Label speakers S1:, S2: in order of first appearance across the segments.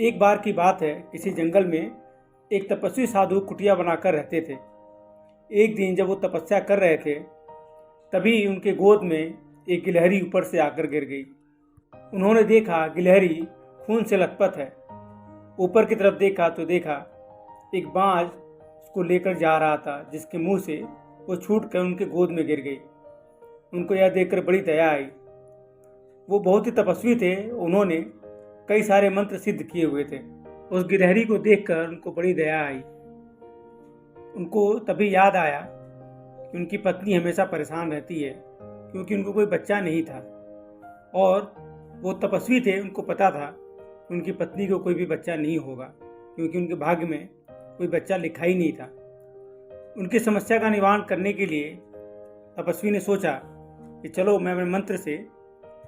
S1: एक बार की बात है, किसी जंगल में एक तपस्वी साधु कुटिया बनाकर रहते थे। एक दिन जब वो तपस्या कर रहे थे, तभी उनके गोद में एक गिलहरी ऊपर से आकर गिर गई। उन्होंने देखा गिलहरी खून से लथपथ है। ऊपर की तरफ देखा तो देखा एक बाज उसको लेकर जा रहा था, जिसके मुंह से वो छूट कर उनके गोद में गिर गई। उनको यह देखकर बड़ी दया आई। वो बहुत ही तपस्वी थे, उन्होंने कई सारे मंत्र सिद्ध किए हुए थे। उस गिलहरी को देखकर उनको बड़ी दया आई। उनको तभी याद आया कि उनकी पत्नी हमेशा परेशान रहती है, क्योंकि उनको कोई बच्चा नहीं था। और वो तपस्वी थे, उनको पता था कि उनकी पत्नी को कोई भी बच्चा नहीं होगा, क्योंकि उनके भाग्य में कोई बच्चा लिखा ही नहीं था। उनकी समस्या का निवारण करने के लिए तपस्वी ने सोचा कि चलो मैं अपने मंत्र से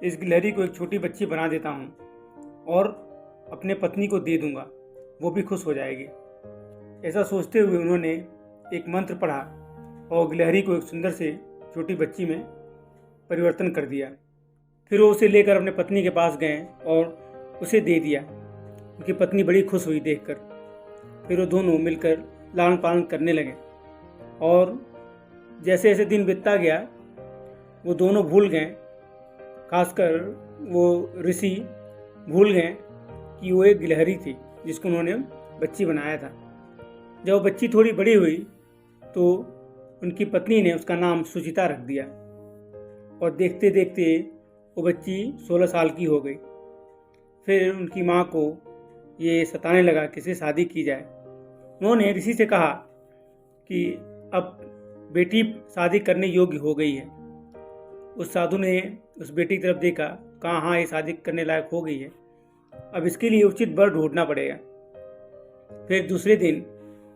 S1: इस गिलहरी को एक छोटी बच्ची बना देता हूँ और अपने पत्नी को दे दूंगा, वो भी खुश हो जाएगी। ऐसा सोचते हुए उन्होंने एक मंत्र पढ़ा और गिलहरी को एक सुंदर से छोटी बच्ची में परिवर्तन कर दिया। फिर वो उसे लेकर अपने पत्नी के पास गए और उसे दे दिया। उनकी पत्नी बड़ी खुश हुई देखकर। फिर वो दोनों मिलकर लालन पालन करने लगे और जैसे जैसे दिन बीतता गया वो दोनों भूल गए, खासकर वो ऋषि भूल गए कि वो एक गिलहरी थी जिसको उन्होंने बच्ची बनाया था। जब वो बच्ची थोड़ी बड़ी हुई तो उनकी पत्नी ने उसका नाम सुचिता रख दिया और देखते देखते वो बच्ची 16 साल की हो गई। फिर उनकी माँ को ये सताने लगा कि इसे शादी की जाए। उन्होंने ऋषि से कहा कि अब बेटी शादी करने योग्य हो गई है। उस साधु ने उस बेटी की तरफ देखा, कहा हाँ ये शादी करने लायक हो गई है, अब इसके लिए उचित वर ढूंढना पड़ेगा। फिर दूसरे दिन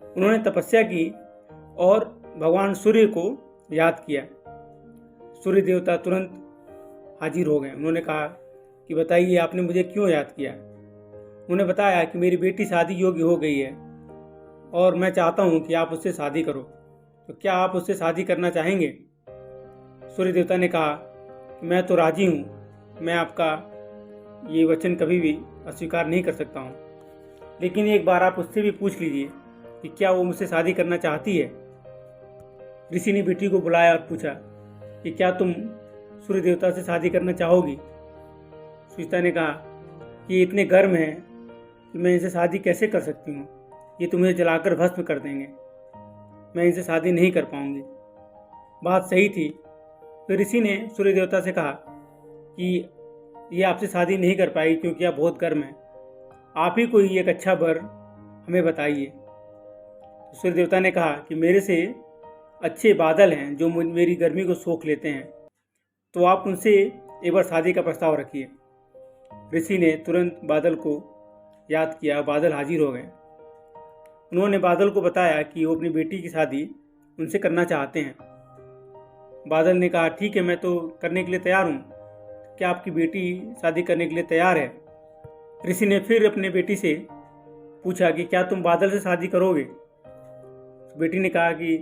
S1: उन्होंने तपस्या की और भगवान सूर्य को याद किया। सूर्य देवता तुरंत हाजिर हो गए। उन्होंने कहा कि बताइए आपने मुझे क्यों याद किया। उन्होंने बताया कि मेरी बेटी शादी योग्य हो गई है और मैं चाहता हूँ कि आप उससे शादी करो, तो क्या आप उससे शादी करना चाहेंगे। सूर्य देवता ने कहा कि मैं तो राजी हूँ, मैं आपका ये वचन कभी भी अस्वीकार नहीं कर सकता हूँ, लेकिन एक बार आप उससे भी पूछ लीजिए कि क्या वो मुझसे शादी करना चाहती है। ऋषि ने बेटी को बुलाया और पूछा कि क्या तुम सूर्य देवता से शादी करना चाहोगी। सुचिता ने कहा कि ये इतने गर्म हैं कि मैं इनसे शादी कैसे कर सकती हूँ, ये तो मुझे जलाकर भस्म कर देंगे, मैं इनसे शादी नहीं कर पाऊंगी। बात सही थी। फिर ऋषि ने सूर्य देवता से कहा कि ये आपसे शादी नहीं कर पाएगी क्योंकि आप बहुत गर्म हैं, आप ही कोई एक अच्छा वर हमें बताइए। सूर्य देवता ने कहा कि मेरे से अच्छे बादल हैं जो मेरी गर्मी को सोख लेते हैं, तो आप उनसे एक बार शादी का प्रस्ताव रखिए। ऋषि ने तुरंत बादल को याद किया, बादल हाजिर हो गए। उन्होंने बादल को बताया कि वो अपनी बेटी की शादी उनसे करना चाहते हैं। बादल ने कहा ठीक है, मैं तो करने के लिए तैयार हूँ, क्या आपकी बेटी शादी करने के लिए तैयार है। ऋषि ने फिर अपने बेटी से पूछा कि क्या तुम बादल से शादी करोगे। तो बेटी ने कहा कि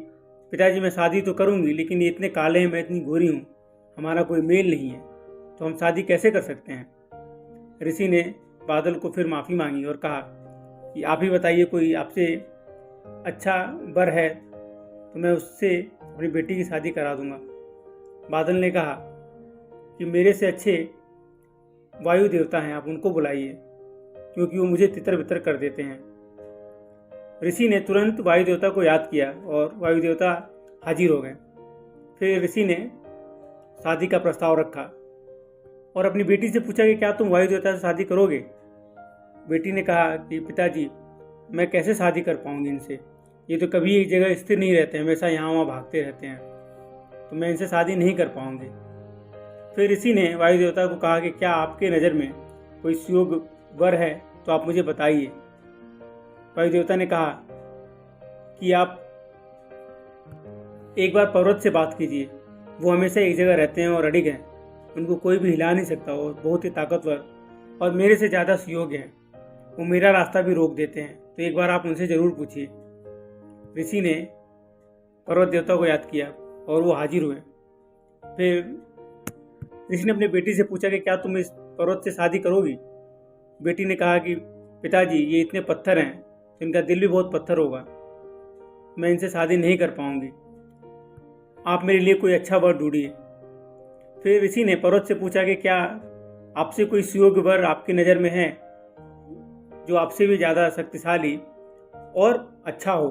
S1: पिताजी मैं शादी तो करूँगी, लेकिन ये इतने काले हैं, मैं इतनी गोरी हूँ, हमारा कोई मेल नहीं है, तो हम शादी कैसे कर सकते हैं। ऋषि ने बादल को फिर माफ़ी मांगी और कहा कि आप ही बताइए, कोई आपसे अच्छा वर है तो मैं उससे अपनी बेटी की शादी करा दूंगा। बादल ने कहा कि मेरे से अच्छे वायु देवता हैं, आप उनको बुलाइए, क्योंकि वो मुझे तितर बितर कर देते हैं। ऋषि ने तुरंत वायु देवता को याद किया और वायु देवता हाजिर हो गए। फिर ऋषि ने शादी का प्रस्ताव रखा और अपनी बेटी से पूछा कि क्या तुम वायु देवता से शादी करोगे। बेटी ने कहा कि पिताजी मैं कैसे शादी कर पाऊंगी इनसे, ये तो कभी एक जगह स्थिर नहीं रहते, हमेशा यहाँ वहाँ भागते रहते हैं, तो मैं इनसे शादी नहीं कर पाऊंगी। फिर ऋषि ने वायु देवता को कहा कि क्या आपके नज़र में कोई सुयोग्य वर है तो आप मुझे बताइए। वायु देवता ने कहा कि आप एक बार पर्वत से बात कीजिए, वो हमेशा एक जगह रहते हैं और अडिग हैं, उनको कोई भी हिला नहीं सकता, और बहुत ही ताकतवर और मेरे से ज़्यादा सुयोग्य हैं, वो मेरा रास्ता भी रोक देते हैं, तो एक बार आप उनसे ज़रूर पूछिए। ऋषि ने पर्वत देवता को याद किया और वो हाजिर हुए। फिर ऋषि ने अपनी बेटी से पूछा कि क्या तुम इस पर्वत से शादी करोगी। बेटी ने कहा कि पिताजी ये इतने पत्थर हैं तो इनका दिल भी बहुत पत्थर होगा, मैं इनसे शादी नहीं कर पाऊंगी, आप मेरे लिए कोई अच्छा वर ढूंढिए। फिर ऋषि ने पर्वत से पूछा कि क्या आपसे कोई सुयोग्य वर आपकी नज़र में है जो आपसे भी ज़्यादा शक्तिशाली और अच्छा हो।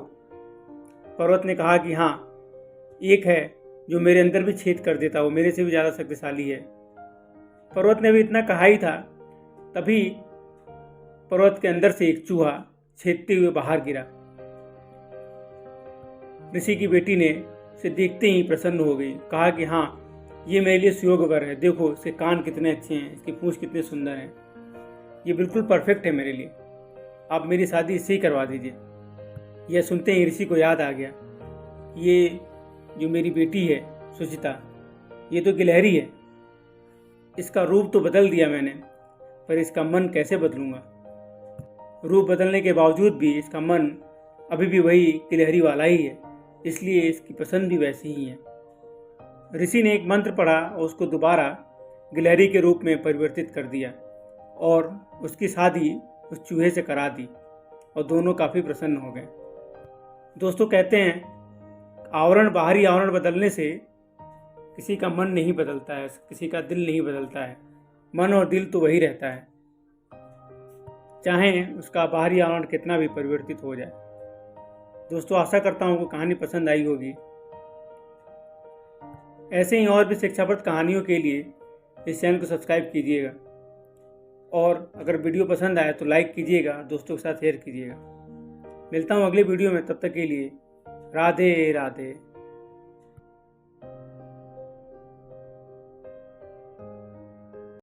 S1: पर्वत ने कहा कि हाँ, एक है जो मेरे अंदर भी छेद कर देता हो, मेरे से भी ज़्यादा शक्तिशाली है। पर्वत ने भी इतना कहा ही था, तभी पर्वत के अंदर से एक चूहा छेदते हुए बाहर गिरा। ऋषि की बेटी ने उसे देखते ही प्रसन्न हो गई, कहा कि हाँ, ये मेरे लिए सुयोग्य वर है, देखो इसके कान कितने अच्छे हैं, इसकी पूंछ कितने सुंदर हैं, ये बिल्कुल परफेक्ट है मेरे लिए, आप मेरी शादी इससे ही करवा दीजिए। यह सुनते ही ऋषि को याद आ गया, ये जो मेरी बेटी है सुचिता, ये तो गिलहरी है, इसका रूप तो बदल दिया मैंने, पर इसका मन कैसे बदलूंगा। रूप बदलने के बावजूद भी इसका मन अभी भी वही गिलहरी वाला ही है, इसलिए इसकी पसंद भी वैसी ही है। ऋषि ने एक मंत्र पढ़ा और उसको दोबारा गिलहरी के रूप में परिवर्तित कर दिया और उसकी शादी उस चूहे से करा दी और दोनों काफ़ी प्रसन्न हो गए। दोस्तों, कहते हैं बाहरी आवरण बदलने से किसी का मन नहीं बदलता है, किसी का दिल नहीं बदलता है, मन और दिल तो वही रहता है, चाहे उसका बाहरी आवरण कितना भी परिवर्तित हो जाए। दोस्तों, आशा करता हूँ कि कहानी पसंद आई होगी। ऐसे ही और भी शिक्षाप्रद कहानियों के लिए इस चैनल को सब्सक्राइब कीजिएगा और अगर वीडियो पसंद आए तो लाइक कीजिएगा, दोस्तों के साथ शेयर कीजिएगा। मिलता हूँ अगले वीडियो में, तब तक के लिए राधे राधे।